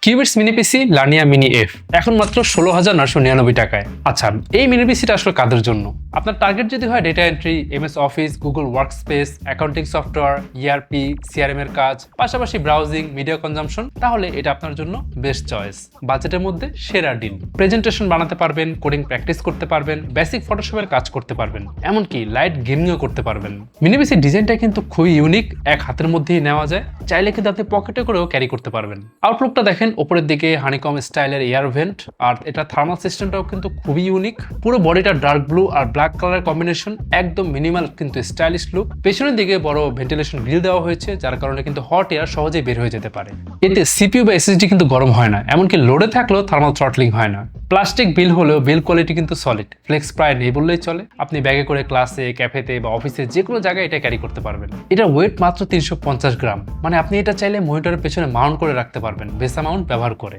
Cubits mini PC লানিয়া mini F এখন মাত্র 16,999 টাকায়। আচ্ছা, এই মিনি পিসিটা আসলে কাদের জন্য? আপনার টার্গেট যদি হয় data entry, MS office, Google workspace, accounting software, ERP, CRM এর কাজ, পাশাপাশি ব্রাউজিং, মিডিয়া কনজাম্পশন, তাহলে এটা আপনার জন্য বেস্ট চয়েস। বাজেটের মধ্যে সেরা ডিল। প্রেজেন্টেশন বানাতে পারবেন, কোডিং প্র্যাকটিস করতে পারবেন, বেসিক ফটোশপের কাজ করতে পারবেন, এমনকি লাইট গেমিংও করতে পারবেন। মিনি পিসির ডিজাইনটা কিন্তু খুবই ইউনিক, এক হাতের মধ্যেই নেওয়া যায়, চাইলে কিন্তু আপনি পকেটে করেও ক্যারি করতে পারবেন। আউটলুকটা দেখেন, উপরের দিকে হানিকম স্টাইলের এয়ার ভেন্ট, আর এটা থার্মাল সিস্টেমটাও কিন্তু খুবই ইউনিক। পুরো বডিটা ডার্ক ব্লু আর ব্ল্যাক কালার কম্বিনেশন, একদম মিনিমাল কিন্তু স্টাইলিশ লুক। পেছনের দিকে বড় ভেন্টিলেশন গ্রিল দেওয়া হয়েছে, যার কারণে কিন্তু হট এয়ার সহজেই বের হয়ে যেতে পারে। এতে সিপিইউ বা এসএসডি কিন্তু গরম হয় না, এমনকি লোডে থাকলেও থার্মাল থ্রটলিং হয় না। প্লাস্টিক বিল হলেও বিল কোয়ালিটি কিন্তু সলিড, ফ্লেক্স প্রায় নেই বললেই চলে। আপনি ব্যাগে করে ক্লাসে, ক্যাফেতে বা অফিসে যে কোনো জায়গায় এটা ক্যারি করতে পারবেন। এটা ওয়েট মাত্র 350 গ্রাম, মানে আপনি এটা চাইলে মনিটরের পেছনে মাউন্ট করে রাখতে পারবেন বেসা মাউন্ট ব্যবহার করে।